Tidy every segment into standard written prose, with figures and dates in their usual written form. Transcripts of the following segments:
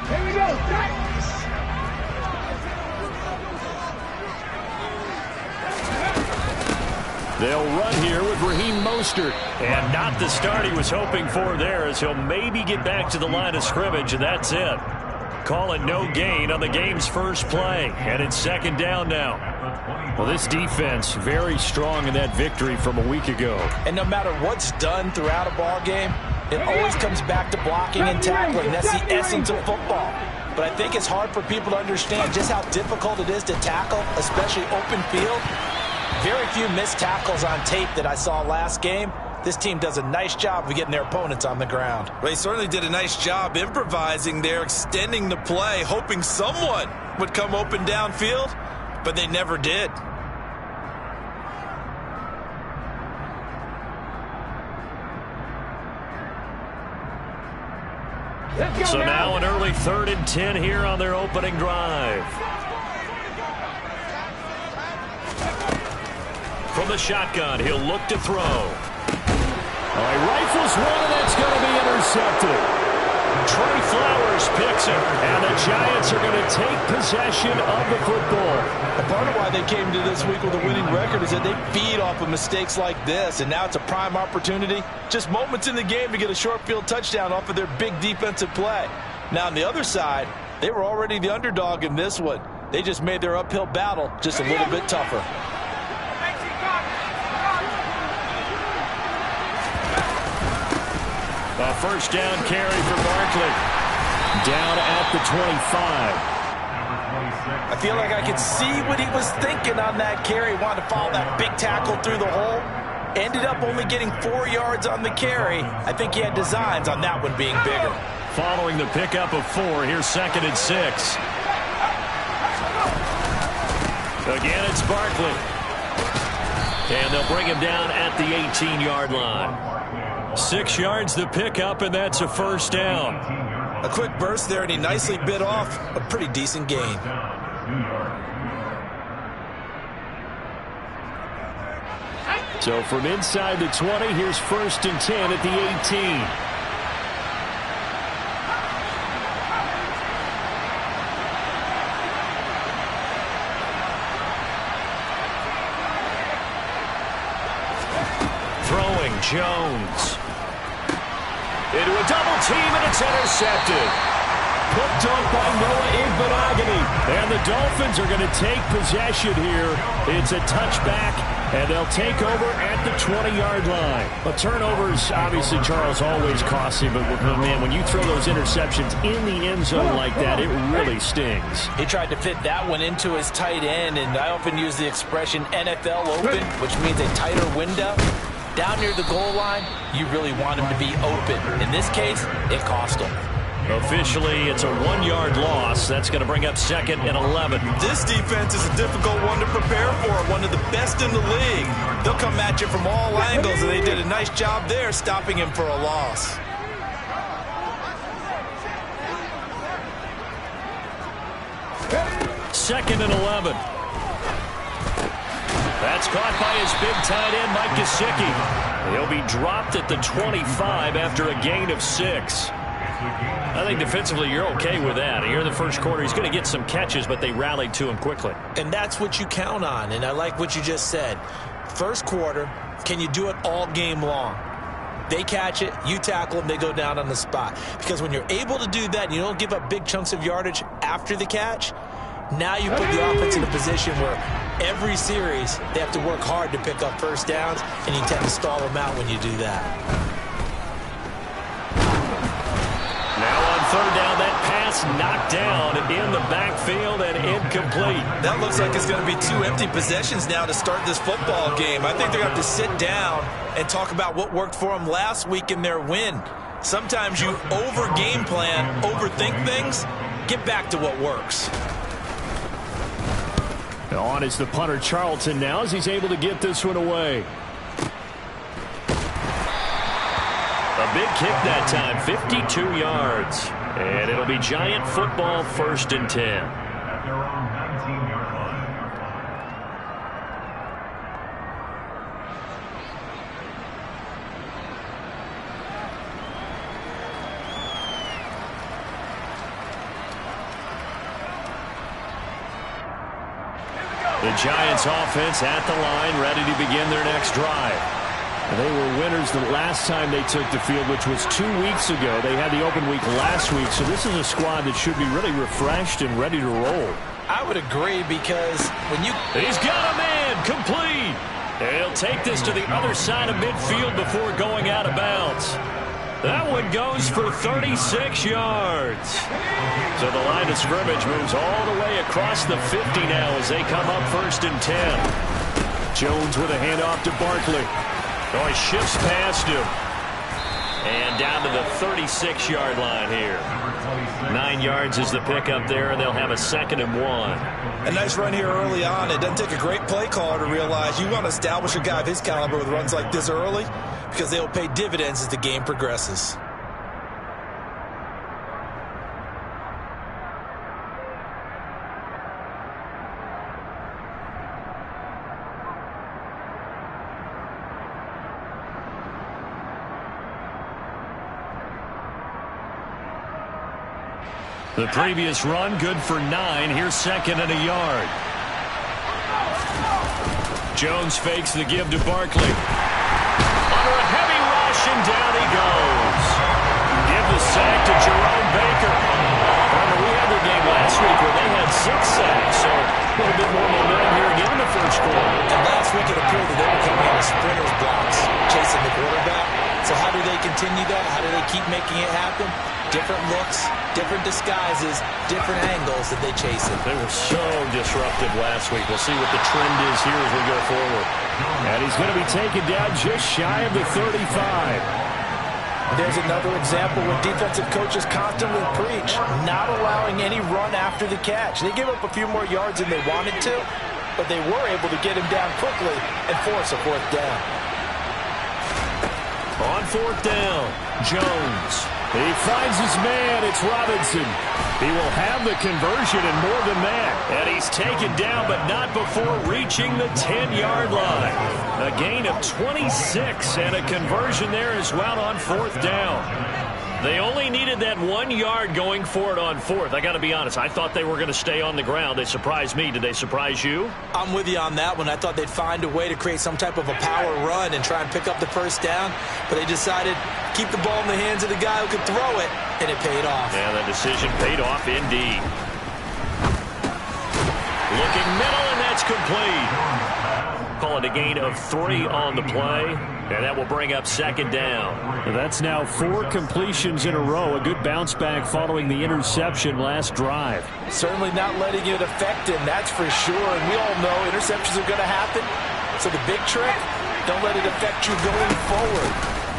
Here we go. They'll run here with Raheem Mostert. And not the start he was hoping for there, as he'll maybe get back to the line of scrimmage, and that's it. Call it no gain on the game's first play. And it's second down now. Well, this defense very strong in that victory from a week ago. And no matter what's done throughout a ball game, it always comes back to blocking and tackling. That's the essence of football. But I think it's hard for people to understand just how difficult it is to tackle, especially open field. Very few missed tackles on tape that I saw last game. This team does a nice job of getting their opponents on the ground. Well, they certainly did a nice job improvising there, extending the play, hoping someone would come open downfield, but they never did. So now an early 3rd and 10 here on their opening drive. From the shotgun, he'll look to throw. Oh, he rifles one, and that's going to be intercepted. Trey Flowers picks it, and the Giants are going to take possession of the football. And part of why they came to this week with a winning record is that they feed off of mistakes like this, and now it's a prime opportunity. Just moments in the game to get a short field touchdown off of their big defensive play. Now, on the other side, they were already the underdog in this one. They just made their uphill battle just a little bit tougher. A first down carry for Barkley. Down at the 25. I feel like I could see what he was thinking on that carry. Wanted to follow that big tackle through the hole. Ended up only getting 4 yards on the carry. I think he had designs on that one being bigger. Following the pickup of 4, here's 2nd and 6. Again, it's Barkley. And they'll bring him down at the 18-yard line. 6 yards the pickup, and that's a first down. A quick burst there, and he nicely bit off a pretty decent gain. So from inside the 20, here's 1st and 10 at the 18. Throwing Jones. Into a double team, and it's intercepted. Picked up by Noah Igbenogany. And the Dolphins are going to take possession here. It's a touchback, and they'll take over at the 20-yard line. But turnovers, obviously, Charles, always costly. But, man, when you throw those interceptions in the end zone like that, it really stings. He tried to fit that one into his tight end, and I often use the expression NFL open, which means a tighter window. Down near the goal line, you really want him to be open. In this case, it cost him. Officially, it's a 1-yard loss. That's going to bring up 2nd and 11. This defense is a difficult one to prepare for, one of the best in the league. They'll come at you from all angles, and they did a nice job there stopping him for a loss. Second and 11. That's caught by his big tight end, Mike Gesicki. He'll be dropped at the 25 after a gain of 6. I think defensively you're okay with that. Here in the first quarter, he's going to get some catches, but they rallied to him quickly. And that's what you count on, and I like what you just said. First quarter, can you do it all game long? They catch it, you tackle them, they go down on the spot. Because when you're able to do that and you don't give up big chunks of yardage after the catch, now you put the offense in a position where every series they have to work hard to pick up first downs, and you tend to stall them out when you do that. Now on third down, that pass knocked down in the backfield and incomplete. That looks like it's going to be 2 empty possessions now to start this football game. I think they're going to have to sit down and talk about what worked for them last week in their win. Sometimes you over-game plan, overthink things. Get back to what works. On is the punter Charlton now as he's able to get this one away. A big kick that time, 52 yards. And it'll be Giant football, 1st and 10. The Giants offense at the line, ready to begin their next drive. They were winners the last time they took the field, which was 2 weeks ago. They had the open week last week, so this is a squad that should be really refreshed and ready to roll. I would agree, because when you... He's got a man, complete. And he'll take this to the other side of midfield before going out of bounds. That one goes for 36 yards. So the line of scrimmage moves all the way across the 50 now as they come up 1st and 10. Jones with a handoff to Barkley. Oh, he shifts past him. And down to the 36-yard line here. 9 yards is the pickup there, and they'll have a 2nd and 1. A nice run here early on. It doesn't take a great play caller to realize you want to establish a guy of his caliber with runs like this early, because they will pay dividends as the game progresses. The previous run, good for 9. Here's 2nd and a yard. Jones fakes the give to Barkley. Under a heavy rush, and down he goes. Give the sack to Jerome Baker. Remember, we had their game last week where they had 6 sacks, so a little bit more momentum here again in the first quarter. And last week it appeared that they were coming out of sprinters blocks, chasing the quarterback. So how do they continue that? How do they keep making it happen? Different looks, different disguises, different angles that they chase it. They were so disruptive last week. We'll see what the trend is here as we go forward. And he's going to be taken down just shy of the 35. There's another example where defensive coaches constantly preach not allowing any run after the catch. They gave up a few more yards than they wanted to, but they were able to get him down quickly and force a 4th down. On 4th down, Jones. He finds his man. It's Robinson. He will have the conversion and more than that. And he's taken down, but not before reaching the 10-yard line. A gain of 26 and a conversion there as well on 4th down. They only needed that 1 yard going for it on 4th. I got to be honest, I thought they were going to stay on the ground. They surprised me. Did they surprise you? I'm with you on that one. I thought they'd find a way to create some type of a power run and try and pick up the 1st down, but they decided keep the ball in the hands of the guy who could throw it, and it paid off. Yeah, that decision paid off indeed. Looking middle, and that's complete. Call it a gain of 3 on the play, and that will bring up 2nd down. That's now 4 completions in a row. A good bounce back following the interception last drive. Certainly not letting it affect him, that's for sure. And we all know interceptions are going to happen. So the big trick, don't let it affect you going forward.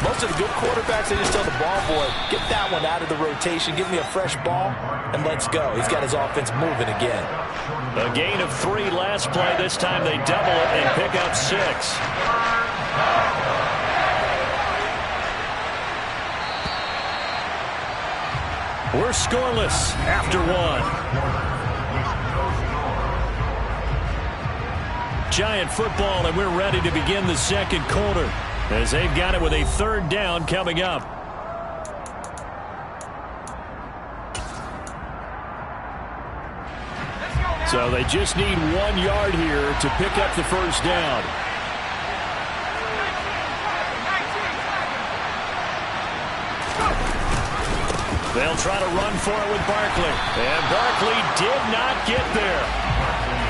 Most of the good quarterbacks, they just tell the ball boy, get that one out of the rotation, give me a fresh ball, and let's go. He's got his offense moving again. A gain of 3 last play. This time they double it and pick up 6. We're scoreless after 1. Giant football, and we're ready to begin the 2nd quarter as they've got it with a 3rd down coming up. So they just need 1 yard here to pick up the 1st down. They'll try to run for it with Barkley. And Barkley did not get there.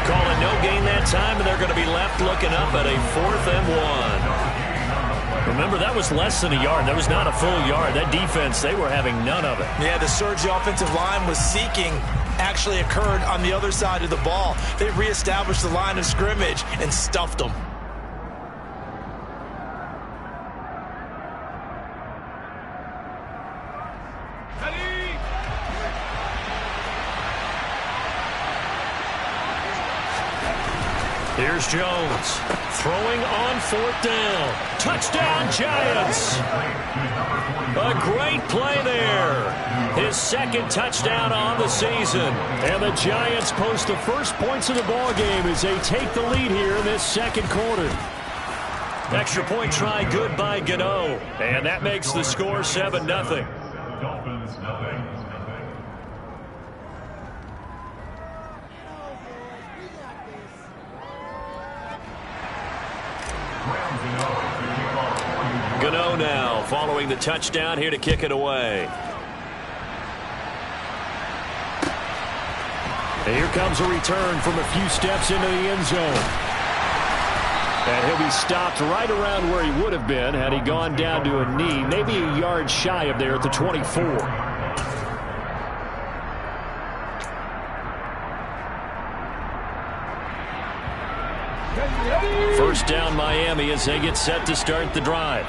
Calling no gain that time, and they're going to be left looking up at a 4th and 1. Remember, that was less than a yard. That was not a full yard. That defense, they were having none of it. Yeah, the surge the offensive line was seeking actually occurred on the other side of the ball. They reestablished the line of scrimmage and stuffed them. Here's Jones throwing on 4th down. Touchdown, Giants. A great play there. His 2nd touchdown on the season. And the Giants post the first points of the ball game as they take the lead here in this 2nd quarter. Extra point try good by Gano. And that makes the score 7-0. Dolphins, nothing. Gano now following the touchdown here to kick it away. And here comes a return from a few steps into the end zone. And he'll be stopped right around where he would have been had he gone down to a knee, maybe a yard shy of there at the 24. First down Miami as they get set to start the drive.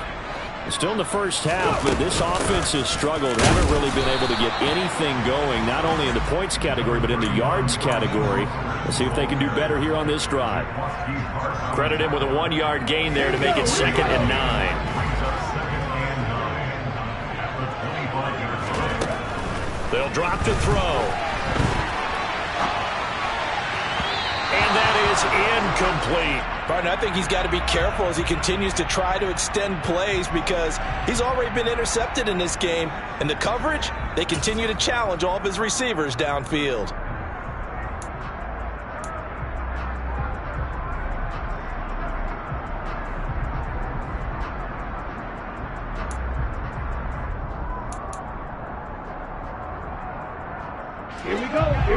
Still in the first half, but this offense has struggled. Haven't really been able to get anything going, not only in the points category, but in the yards category. We'll see if they can do better here on this drive. Credit him with a 1-yard gain there to make it 2nd and 9. They'll drop to throw. And that is incomplete. Partner, I think he's got to be careful as he continues to try to extend plays because he's already been intercepted in this game. And the coverage, they continue to challenge all of his receivers downfield.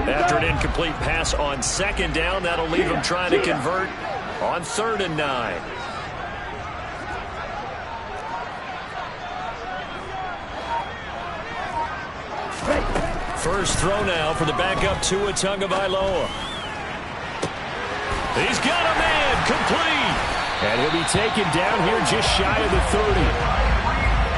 After an incomplete pass on 2nd down, that'll leave him trying to convert on 3rd and 9. First throw now for the backup Tua Tagovailoa. He's got a man, complete. And he'll be taken down here just shy of the 30.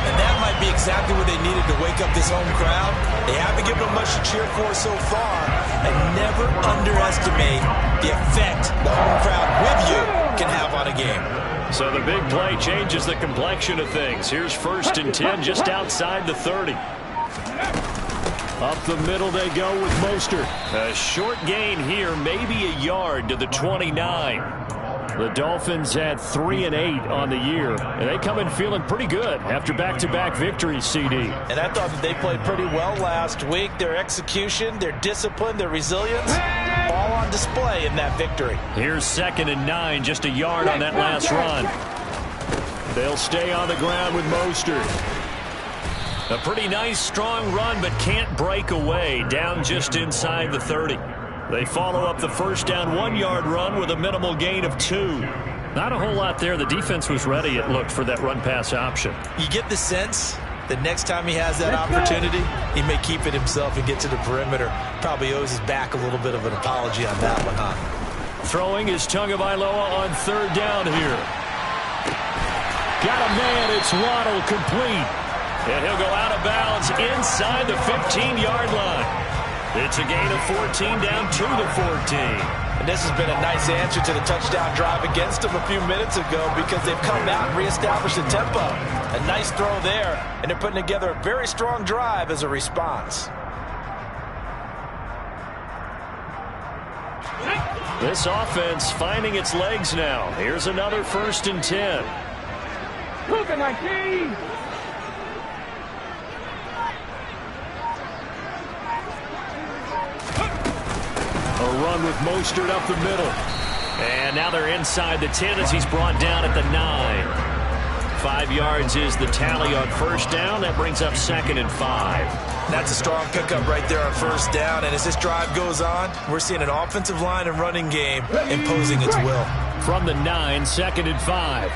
And that might be exactly what they needed to wake up this home crowd. They haven't given them much to cheer for so far. And never underestimate the effect the home crowd with you can have on a game. So the big play changes the complexion of things. Here's 1st and 10 just outside the 30. Up the middle they go with Mostert. A short gain here, maybe a yard to the 29. The Dolphins had 3 and 8 on the year, and they come in feeling pretty good after back-to-back victories, CD. And I thought that they played pretty well last week. Their execution, their discipline, their resilience, all on display in that victory. Here's 2nd and 9, just a yard on that last run. They'll stay on the ground with Mostert. A pretty nice, strong run, but can't break away, down just inside the 30. They follow up the first down 1-yard run with a minimal gain of 2. Not a whole lot there. The defense was ready, it looked, for that run-pass option. You get the sense that next time he has that opportunity, he may keep it himself and get to the perimeter. Probably owes his back a little bit of an apology on that one, huh? Throwing is Tagovailoa on 3rd down here. Got a man. It's Waddle, complete. And he'll go out of bounds inside the 15-yard line. It's a gain of 14 down to the 14. And this has been a nice answer to the touchdown drive against them a few minutes ago because they've come out and reestablished the tempo. A nice throw there, and they're putting together a very strong drive as a response. This offense finding its legs now. Here's another 1st and 10. Look at 19. A run with Mostert up the middle. And now they're inside the 10 as he's brought down at the 9. 5 yards is the tally on 1st down. That brings up 2nd and 5. That's a strong pickup right there on 1st down. And as this drive goes on, we're seeing an offensive line and running game imposing its will. From the 9, 2nd and 5.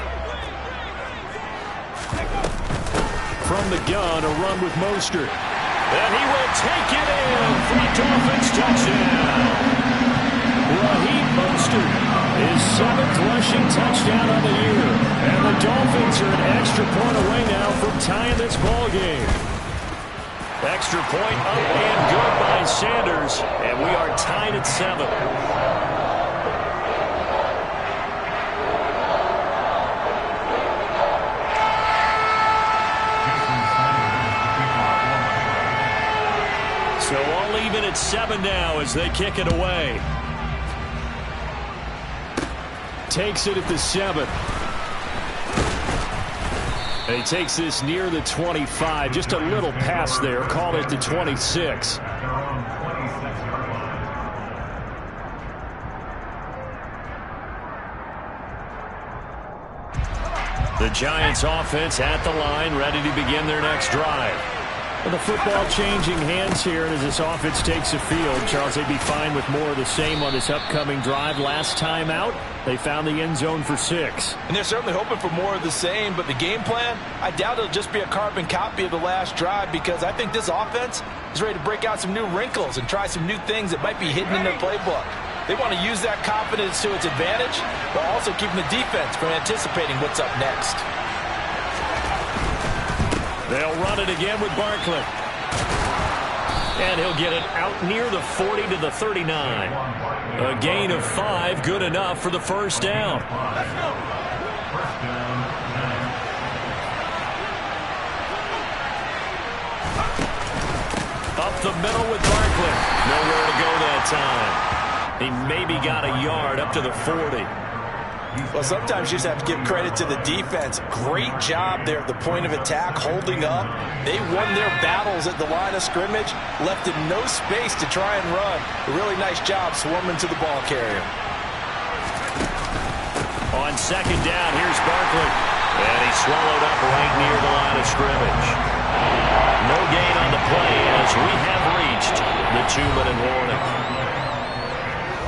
From the gun, a run with Mostert. And he will take it in for a Dolphins touchdown. Raheem Mostert, his 7th rushing touchdown of the year. And the Dolphins are an extra point away now from tying this ball game. Extra point up and good by Sanders. And we are tied at 7. So all even at 7 now as they kick it away. Takes it at the 7. And he takes this near the 25. Just a little pass there. Call it the 26. The Giants offense at the line, ready to begin their next drive. Well, the football changing hands here, and as this offense takes the field, Charles, they'd be fine with more of the same on this upcoming drive. Last time out, they found the end zone for 6. And they're certainly hoping for more of the same, but the game plan, I doubt it'll just be a carbon copy of the last drive, because I think this offense is ready to break out some new wrinkles and try some new things that might be hidden in their playbook. They want to use that confidence to its advantage, while also keeping the defense from anticipating what's up next. They'll run it again with Barkley. And he'll get it out near the 40 to the 39. A gain of 5, good enough for the first down. Up the middle with Barkley. Nowhere to go that time. He maybe got a yard up to the 40. Well, sometimes you just have to give credit to the defense. Great job there at the point of attack, holding up. They won their battles at the line of scrimmage, left him no space to try and run. A really nice job swarming to the ball carrier. On second down, here's Barkley. And he's swallowed up right near the line of scrimmage. No gain on the play as we have reached the 2-minute warning.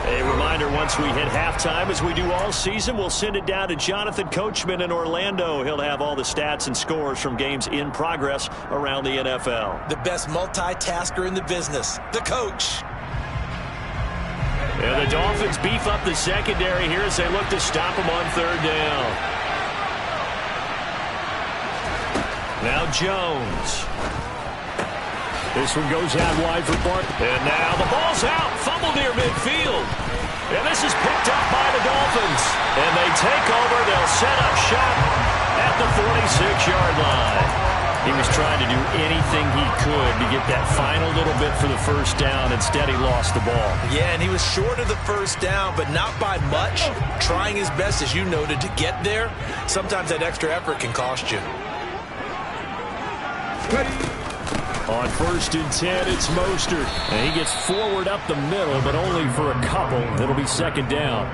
A reminder, once we hit halftime, as we do all season, we'll send it down to Jonathan Coachman in Orlando. He'll have all the stats and scores from games in progress around the NFL. The best multitasker in the business, the coach. And the Dolphins beef up the secondary here as they look to stop him on third down. Now Jones. This one goes out wide for Bart. And now the ball's out. Fumble near midfield. And this is picked up by the Dolphins. And they take over. They'll set up shop at the 46-yard line. He was trying to do anything he could to get that final little bit for the first down. Instead, he lost the ball. Yeah, and he was short of the first down, but not by much. Trying his best, as you noted, to get there. Sometimes that extra effort can cost you. On 1st and 10, it's Mostert. And he gets forward up the middle, but only for a couple. It'll be second down.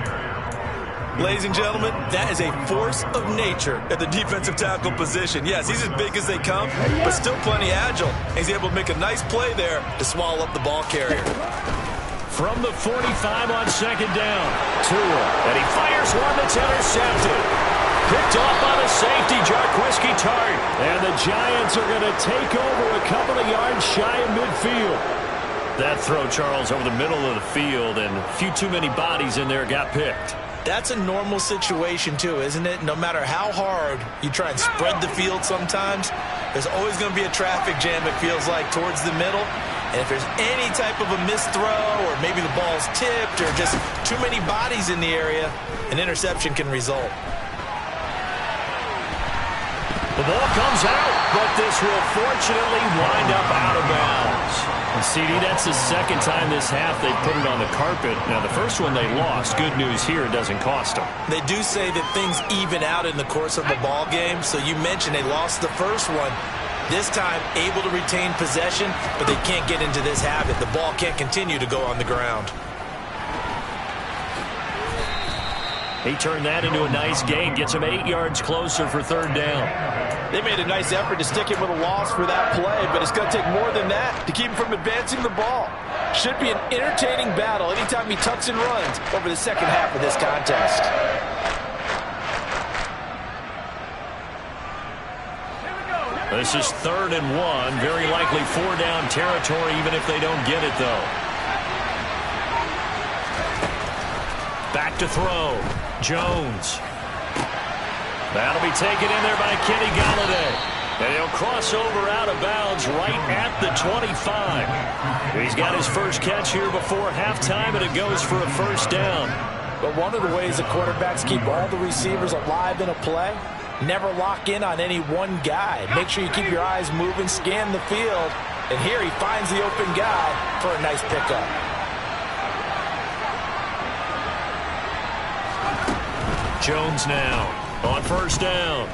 Ladies and gentlemen, that is a force of nature at the defensive tackle position. Yes, he's as big as they come, but still plenty agile. He's able to make a nice play there to swallow up the ball carrier. From the 45 on second down, Tua. And he fires one that's intercepted. Picked off by the safety, Jarquiski Tart. And the Giants are going to take over a couple of yards shy of midfield. That throw, Charles, over the middle of the field, and a few too many bodies in there got picked. That's a normal situation, too, isn't it? No matter how hard you try and spread the field sometimes, there's always going to be a traffic jam, it feels like, towards the middle. And if there's any type of a missed throw, or maybe the ball's tipped, or just too many bodies in the area, an interception can result. The ball comes out, but this will fortunately wind up out of bounds. And CD, that's the second time this half they put it on the carpet. Now, the first one they lost. Good news here, it doesn't cost them. They do say that things even out in the course of a ball game. So you mentioned they lost the first one. This time, able to retain possession, but they can't get into this habit. The ball can't continue to go on the ground. He turned that into a nice gain, gets him 8 yards closer for third down. They made a nice effort to stick him with a loss for that play, but it's going to take more than that to keep him from advancing the ball. Should be an entertaining battle anytime he tucks and runs over the second half of this contest. This is 3rd and 1, very likely 4-down territory even if they don't get it, though. Back to throw. Jones. That'll be taken in there by Kenny Golladay. And he'll cross over out of bounds right at the 25. He's got his first catch here before halftime, and it goes for a first down. But one of the ways the quarterbacks keep all the receivers alive in a play, never lock in on any one guy. Make sure you keep your eyes moving, scan the field. And here he finds the open guy for a nice pickup. Jones now on first down.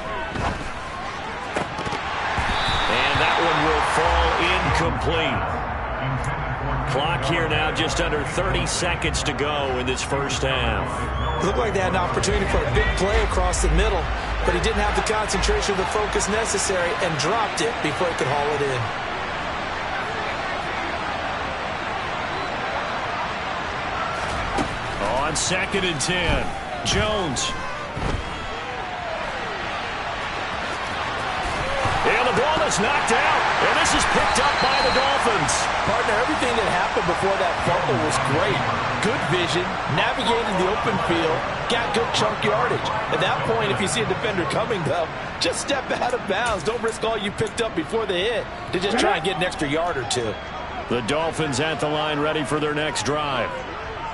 And that one will fall incomplete. Clock here now just under 30 seconds to go in this first half. It looked like they had an opportunity for a big play across the middle. but he didn't have the concentration or the focus necessary and dropped it before he could haul it in. On 2nd and 10, Jones. And the ball is knocked out, and this is picked up by the Dolphins. Partner, everything that happened before that fumble was great. Good vision, navigated the open field, got good chunk yardage. At that point, if you see a defender coming, though, just step out of bounds. Don't risk all you picked up before the hit to just try and get an extra yard or two. The Dolphins at the line ready for their next drive.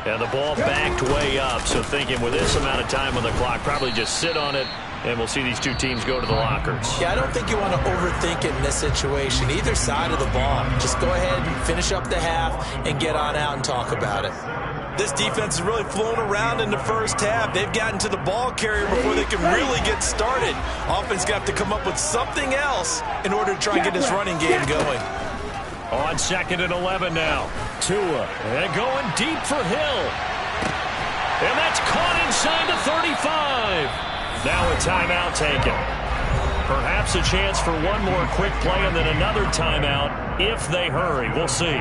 And the ball backed way up, so thinking with this amount of time on the clock, probably just sit on it, and we'll see these two teams go to the lockers. Yeah, I don't think you want to overthink it in this situation. Either side of the ball. Just go ahead and finish up the half and get on out and talk about it. This defense is really flown around in the first half. They've gotten to the ball carrier before they can really get started. Offense got to come up with something else in order to try and get this running game going. On 2nd and 11 now. Tua, and going deep for Hill. And that's caught inside the 35. Now a timeout taken. Perhaps a chance for one more quick play and then another timeout if they hurry. We'll see.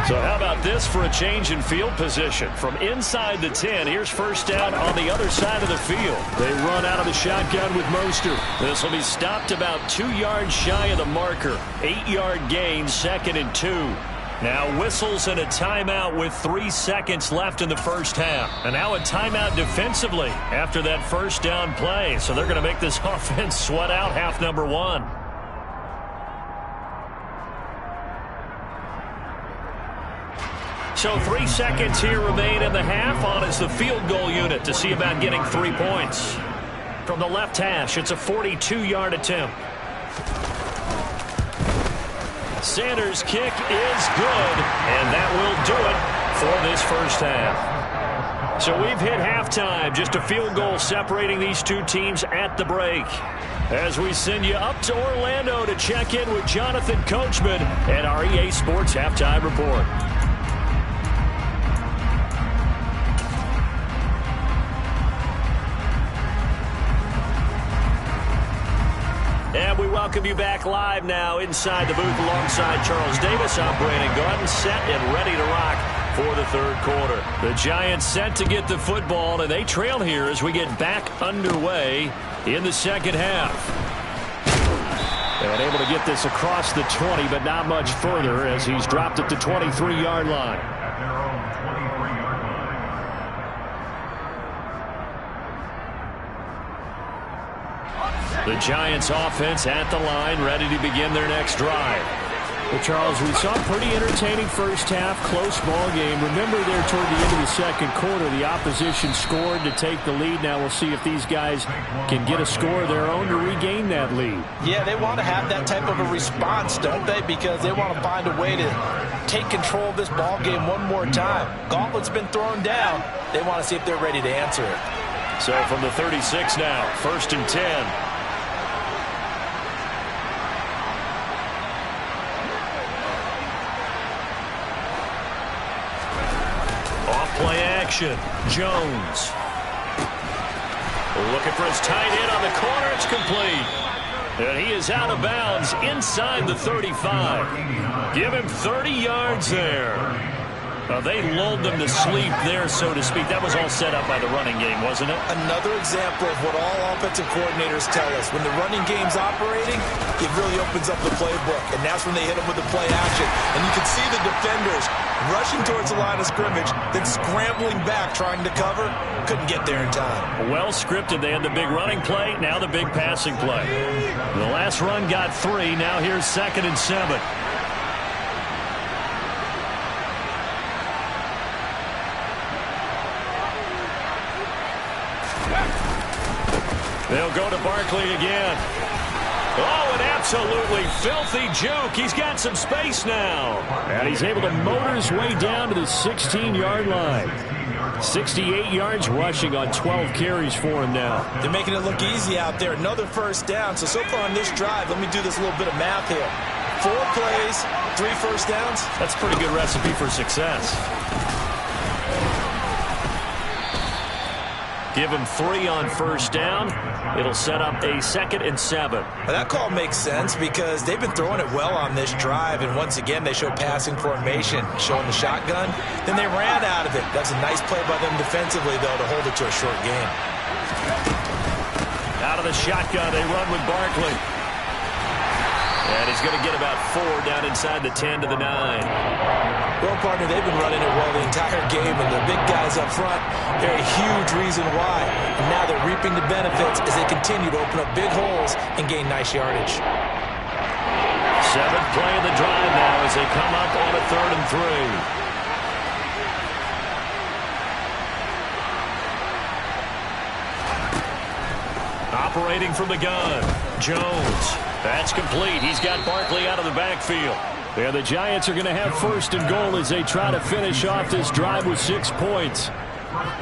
So how about this for a change in field position? From inside the 10, here's first down on the other side of the field. They run out of the shotgun with Mostert. This will be stopped about 2 yards shy of the marker. 8-yard gain, 2nd and 2. Now whistles and a timeout with 3 seconds left in the first half. And now a timeout defensively after that first down play. So they're going to make this offense sweat out half number 1. So 3 seconds here remain in the half. On is the field goal unit to see about getting 3 points. From the left hash, it's a 42-yard attempt. Sanders' kick is good, and that will do it for this first half. So we've hit halftime. Just a field goal separating these two teams at the break. As we send you up to Orlando to check in with Jonathan Coachman and our EA Sports Halftime Report. And we welcome you back live now inside the booth alongside Charles Davis. I'm Brandon Garden, set and ready to rock for the third quarter. The Giants set to get the football, and they trail here as we get back underway in the second half. And able to get this across the 20, but not much further as he's dropped at the 23-yard line. The Giants offense at the line, ready to begin their next drive. Well, Charles, we saw a pretty entertaining first half, close ball game. Remember there toward the end of the second quarter, the opposition scored to take the lead. Now we'll see if these guys can get a score of their own to regain that lead. Yeah, they want to have that type of a response, don't they? Because they want to find a way to take control of this ball game one more time. Gauntlet's been thrown down. They want to see if they're ready to answer it. So from the 36 now, 1st and 10. Play action. Jones. Looking for his tight end on the corner. It's complete. And he is out of bounds inside the 35. Give him 30 yards there. They lulled them to sleep there, so to speak. That was all set up by the running game, wasn't it? Another example of what all offensive coordinators tell us. When the running game's operating, it really opens up the playbook. And that's when they hit them with the play action. And you can see the defenders rushing towards the line of scrimmage, then scrambling back, trying to cover. Couldn't get there in time. Well scripted. They had the big running play, now the big passing play. The last run got 3. Now here's 2nd and 7. They'll go to Barkley again. Oh, and Absolutely filthy juke. He's got some space now. And he's able to motor his way down to the 16-yard line. 68 yards rushing on 12 carries for him now. They're making it look easy out there. Another first down. So far on this drive, let me do this little bit of math here. 4 plays, 3 first downs. That's a pretty good recipe for success. Give him 3 on first down. It'll set up a 2nd and 7. Well, that call makes sense because they've been throwing it well on this drive, and once again they show passing formation, showing the shotgun. Then they ran out of it. That's a nice play by them defensively, though, to hold it to a short game. Out of the shotgun, they run with Barkley. And he's going to get about 4 down inside the 10 to the 9. Well, partner, they've been running it well the entire game, and the big guys up front, they're a huge reason why. And now they're reaping the benefits as they continue to open up big holes and gain nice yardage. 7th play of the drive now as they come up on a 3rd and 3. Operating from the gun, Jones. That's complete. He's got Barkley out of the backfield. And the Giants are going to have 1st and goal as they try to finish off this drive with 6 points.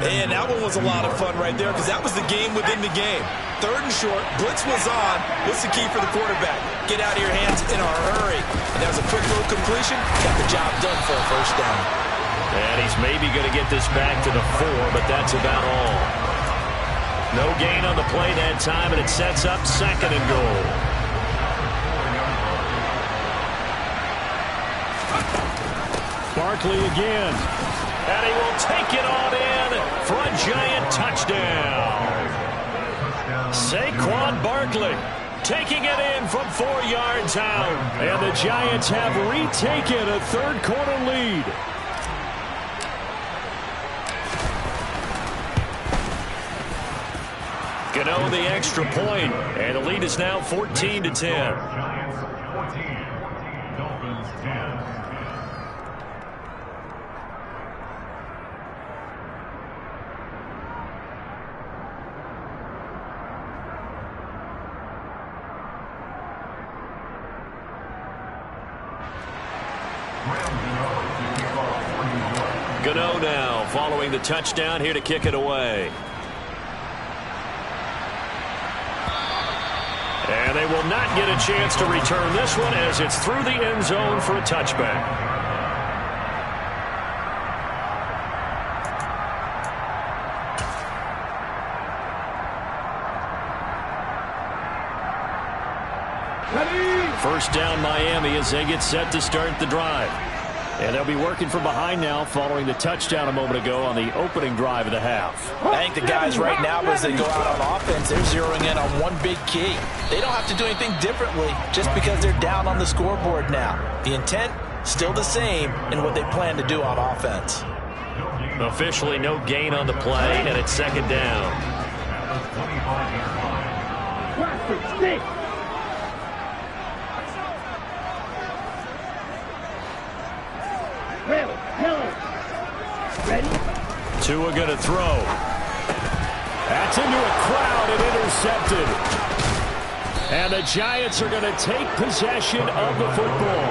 And that one was a lot of fun right there because that was the game within the game. 3rd and short, blitz was on. What's the key for the quarterback? Get out of your hands in a hurry. And that was a quick little completion. Got the job done for a first down. And he's maybe going to get this back to the 4, but that's about all. No gain on the play that time, and it sets up 2nd and goal. Barkley again. And he will take it on in for a Giant touchdown. Saquon Barkley taking it in from 4 yards out. And the Giants have retaken a 3rd quarter lead. Gano the extra point, and the lead is now 14 to 10. Giants 14, Dolphins 10. Gano now following the touchdown here to kick it away. And they will not get a chance to return this one as it's through the end zone for a touchback. First down Miami as they get set to start the drive. And they'll be working from behind now following the touchdown a moment ago on the opening drive of the half. I think the guys right now, as they go out on offense, they're zeroing in on one big key. They don't have to do anything differently just because they're down on the scoreboard now. The intent, still the same in what they plan to do on offense. Officially no gain on the play, and it's 2nd down. Tua going to throw. That's into a crowd and intercepted. And the Giants are going to take possession of the football.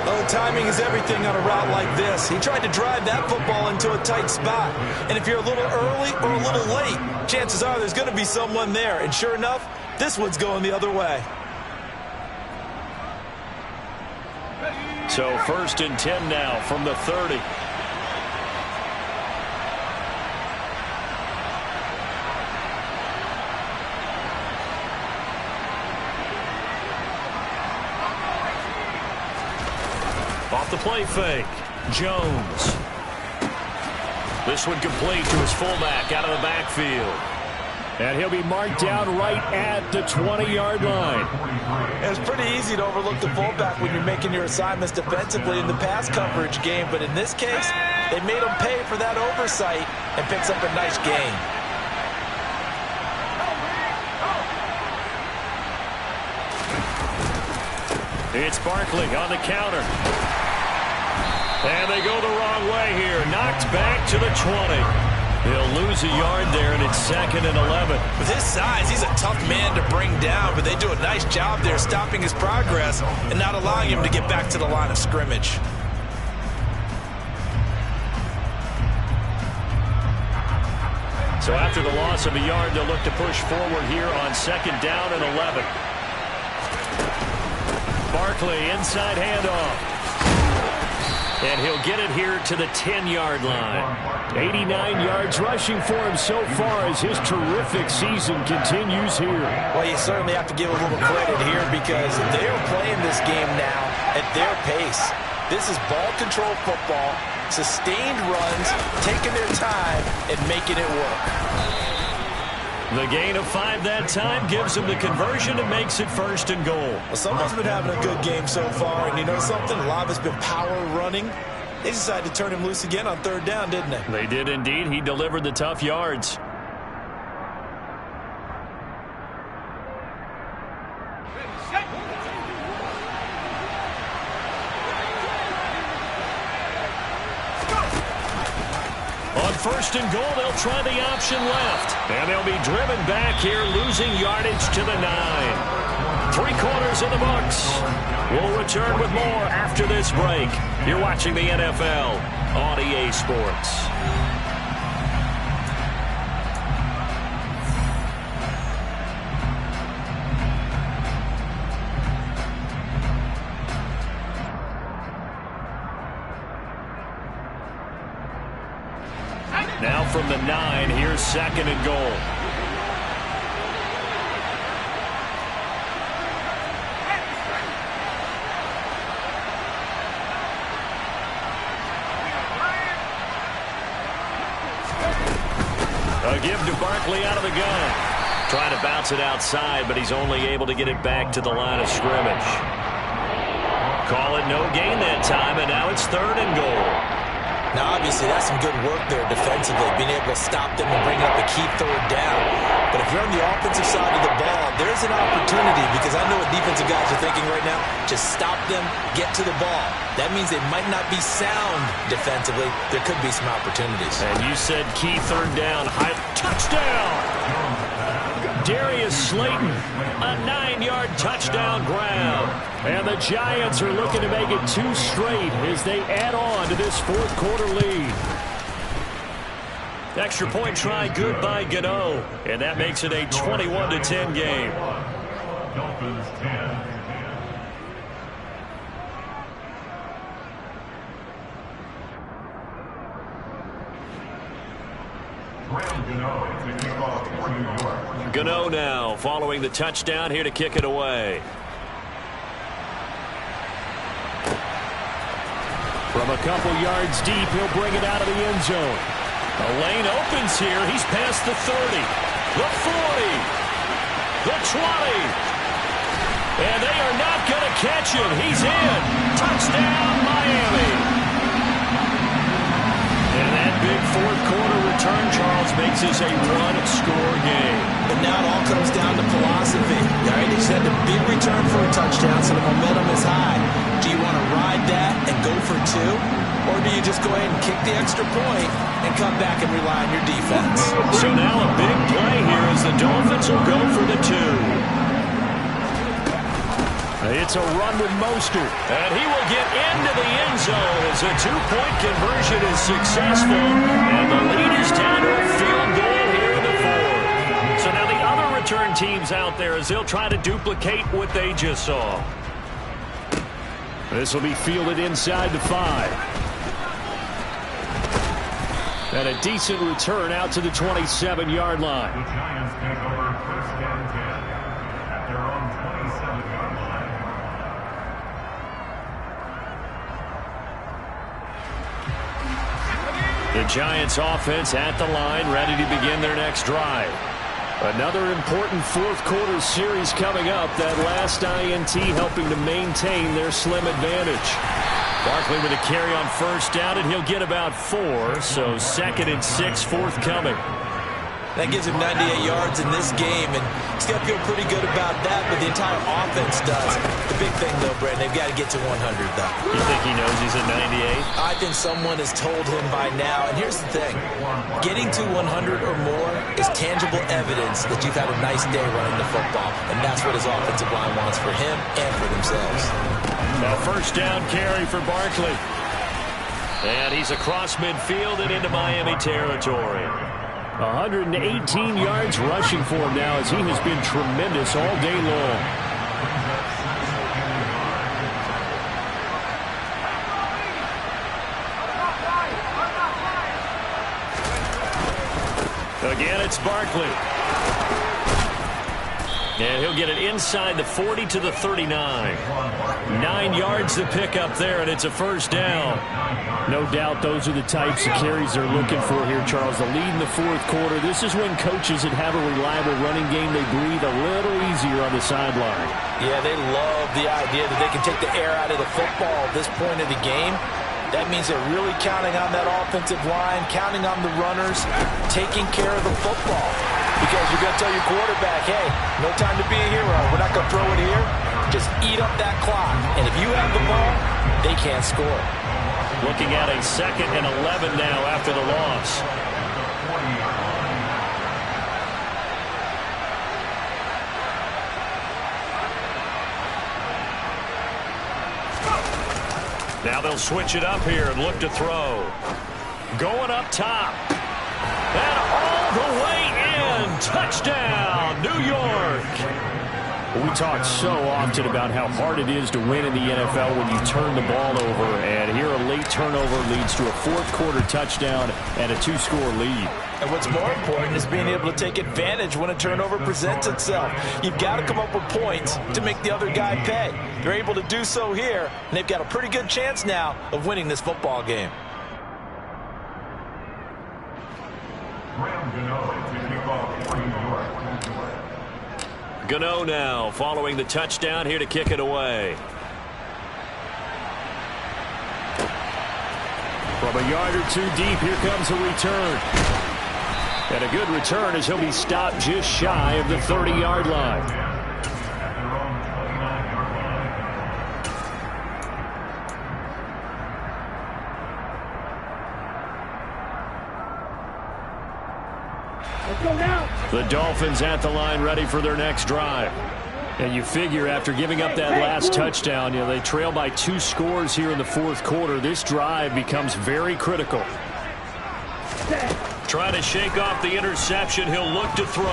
Well, timing is everything on a route like this. He tried to drive that football into a tight spot. And if you're a little early or a little late, chances are there's going to be someone there. And sure enough, this one's going the other way. So 1st and 10 now from the 30. Off the play fake, Jones. This one complete to his fullback out of the backfield. And he'll be marked down right at the 20-yard line. It's pretty easy to overlook the fullback when you're making your assignments defensively in the pass coverage game. But in this case, they made him pay for that oversight and picks up a nice gain. It's Barkley on the counter. And they go the wrong way here. Knocked back to the 20. He'll lose a yard there, and it's 2nd and 11. With his size, he's a tough man to bring down, but they do a nice job there stopping his progress and not allowing him to get back to the line of scrimmage. So after the loss of a yard, they'll look to push forward here on 2nd down and 11. Barkley, inside handoff. And he'll get it here to the 10-yard line. 89 yards rushing for him so far as his terrific season continues here. Well, you certainly have to give a little credit here because they're playing this game now at their pace. This is ball control football, sustained runs, taking their time, and making it work. The gain of 5 that time gives him the conversion and makes it 1st and goal. Well, someone's been having a good game so far, and you know something? A lot of it's been power running. They decided to turn him loose again on 3rd down, didn't they? They did indeed. He delivered the tough yards. On 1st and goal, they'll try the option left. And they'll be driven back here, losing yardage to the 9. 3/4 in the books. We'll return with more after this break. You're watching the NFL on EA Sports. Now from the 9, here's 2nd and goal. A give to Barkley out of the gun. Trying to bounce it outside, but he's only able to get it back to the line of scrimmage. Call it no gain that time, and now it's 3rd and goal. Now, obviously, that's some good work there defensively, being able to stop them and bring up a key 3rd down. But if you're on the offensive side of the ball, there's an opportunity because I know what defensive guys are thinking right now. Just stop them, get to the ball. That means they might not be sound defensively. There could be some opportunities. And you said key 3rd down. High touchdown! Darius Slayton, a 9-yard touchdown grab. And the Giants are looking to make it 2 straight as they add on to this 4th quarter lead. Extra point try good by Gano. And that makes it a 21-10 game. Dolphins 10. Gano now following the touchdown here to kick it away. From a couple yards deep, he'll bring it out of the end zone. The lane opens here. He's past the 30, the 40, the 20. And they are not going to catch him. He's in. Touchdown, Miami. And that big 4th quarter return, Charles, makes this a 1-score game. But now it all comes down to philosophy. All right, they just had a big return for a touchdown, so the momentum is high. Do you want to ride that and go for 2? Or do you just go ahead and kick the extra point and come back and rely on your defense? So now a big play here as the Dolphins will go for the 2. It's a run with Mostert, and he will get into the end zone as a 2-point conversion is successful, and the lead is down to a field goal here in the 4th. So now the other return teams out there as they'll try to duplicate what they just saw. This will be fielded inside the 5. And a decent return out to the 27-yard line. The Giants take over 1st and 10 at their own 27-yard line. The Giants offense at the line, ready to begin their next drive. Another important 4th quarter series coming up. That last INT helping to maintain their slim advantage. Barkley with a carry on 1st down, and he'll get about 4. So 2nd and 6 forthcoming. That gives him 98 yards in this game, and he's going to feel pretty good about that, but the entire offense does. The big thing, though, Brandon, they've got to get to 100, though. You think he knows he's at 98? I think someone has told him by now, and here's the thing. Getting to 100 or more is tangible evidence that you've had a nice day running the football, and that's what his offensive line wants for him and for themselves. A first down carry for Barkley. And he's across midfield and into Miami territory. 118 yards rushing for him now as he has been tremendous all day long. Again, it's Barkley. And he'll get it inside the 40 to the 39. 9 yards to pick up there, and it's a first down. No doubt those are the types of carries they're looking for here, Charles. The lead in the fourth quarter. This is when coaches that have a reliable running game, they breathe a little easier on the sideline. Yeah, they love the idea that they can take the air out of the football at this point of the game. That means they're really counting on that offensive line, counting on the runners, taking care of the football. Because you're going to tell your quarterback, hey, no time to be a hero. We're not going to throw it here. Just eat up that clock. And if you have the ball, they can't score. Looking at a 2nd and 11 now after the loss. Now they'll switch it up here and look to throw. Going up top. And all the way in. Touchdown, New York. We talk so often about how hard it is to win in the NFL when you turn the ball over. And here a late turnover leads to a fourth quarter touchdown and a 2-score lead. And what's more important is being able to take advantage when a turnover presents itself. You've got to come up with points to make the other guy pay. They're able to do so here, and they've got a pretty good chance now of winning this football game. Gano now following the touchdown here to kick it away. From a yard or two deep, here comes a return. And a good return as he'll be stopped just shy of the 30-yard line. The Dolphins at the line ready for their next drive. And you figure after giving up that last touchdown, they trail by 2 scores here in the fourth quarter. This drive becomes very critical. Trying to shake off the interception. He'll look to throw.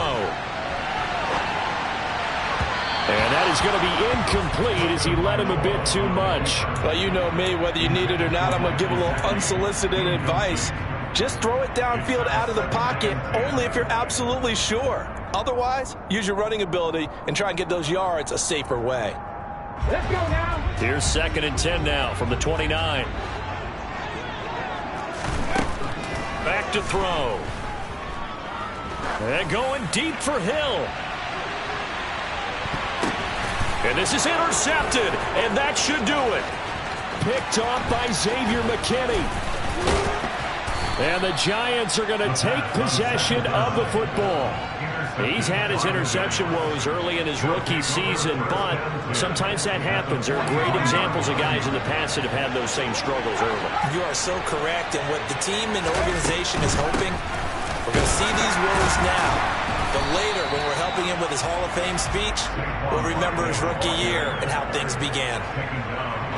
And that is going to be incomplete as he led him a bit too much. Well, you know me, whether you need it or not, I'm going to give a little unsolicited advice. Just throw it downfield out of the pocket only if you're absolutely sure. Otherwise, use your running ability and try and get those yards a safer way. Let's go now. Here's 2nd and 10 now from the 29. Back to throw. And going deep for Hill. And this is intercepted, and that should do it. Picked off by Xavier McKinney. And the Giants are going to take possession of the football. He's had his interception woes early in his rookie season, but sometimes that happens. There are great examples of guys in the past that have had those same struggles early. You are so correct, and what the team and organization is hoping, we're going to see these woes now. But later, when we're helping him with his Hall of Fame speech, we'll remember his rookie year and how things began.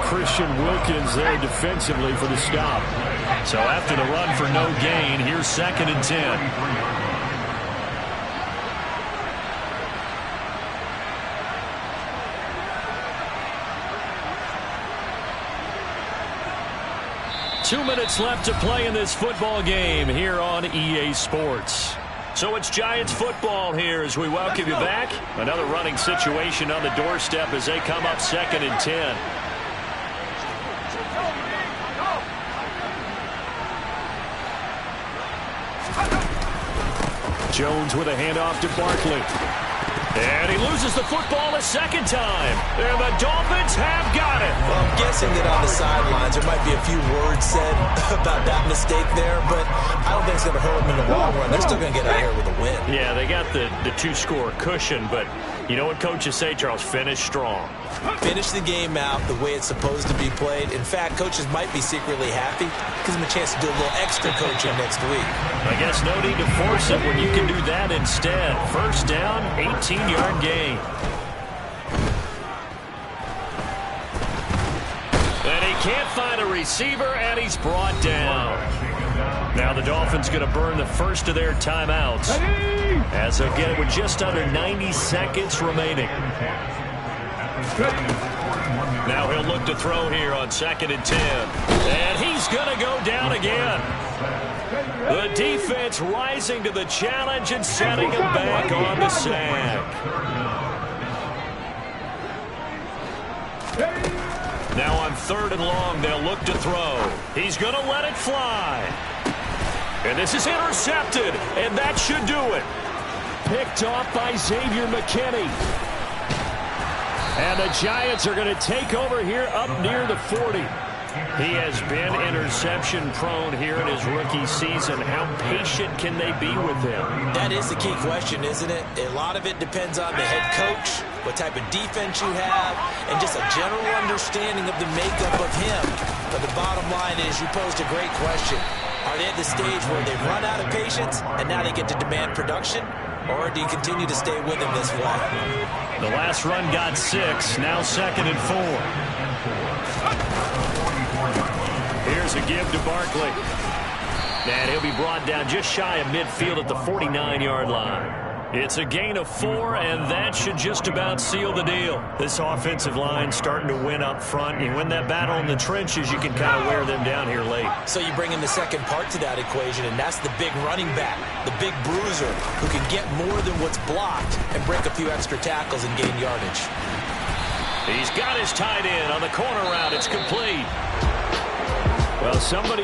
Christian Wilkins there defensively for the stop. So after the run for no gain, here's 2nd and 10. Two minutes left to play in this football game here on EA Sports. So it's Giants football here as we welcome you back. Another running situation on the doorstep as they come up 2nd and 10. Jones with a handoff to Barkley. And he loses the football a second time. And the Dolphins have got it. Well, I'm guessing that on the sidelines there might be a few words said about that mistake there, but I don't think it's going to hurt them in the long run. They're still going to get out here with a win. Yeah, they got the two-score cushion, but you know what coaches say, Charles? Finish strong. Finish the game out the way it's supposed to be played. In fact, coaches might be secretly happy. Gives them a chance to do a little extra coaching next week. I guess no need to force it when you can do that instead. First down, 18-yard gain. And he can't find a receiver, and he's brought down. Now the Dolphins going to burn the first of their timeouts as they'll get it with just under 90 seconds remaining. Now he'll look to throw here on 2nd and 10. And he's going to go down again. The defense rising to the challenge and setting him back on the sack. Now on 3rd and long, they'll look to throw. He's going to let it fly. And this is intercepted, and that should do it. Picked off by Xavier McKinney. And the Giants are going to take over here up near the 40. He has been interception prone here in his rookie season. How patient can they be with him? That is the key question, isn't it? A lot of it depends on the head coach, what type of defense you have, and just a general understanding of the makeup of him. But the bottom line is you posed a great question. Are they at the stage where they've run out of patience and now they get to demand production? Or do you continue to stay with him this way? The last run got 6. Now 2nd and 4. Here's a give to Barkley. And he'll be brought down just shy of midfield at the 49-yard line. It's a gain of 4, and that should just about seal the deal. This offensive line starting to win up front. You win that battle in the trenches, you can kind of wear them down here late. So you bring in the second part to that equation, and that's the big running back, the big bruiser, who can get more than what's blocked and break a few extra tackles and gain yardage. He's got his tight end on the corner route. It's complete. Well, somebody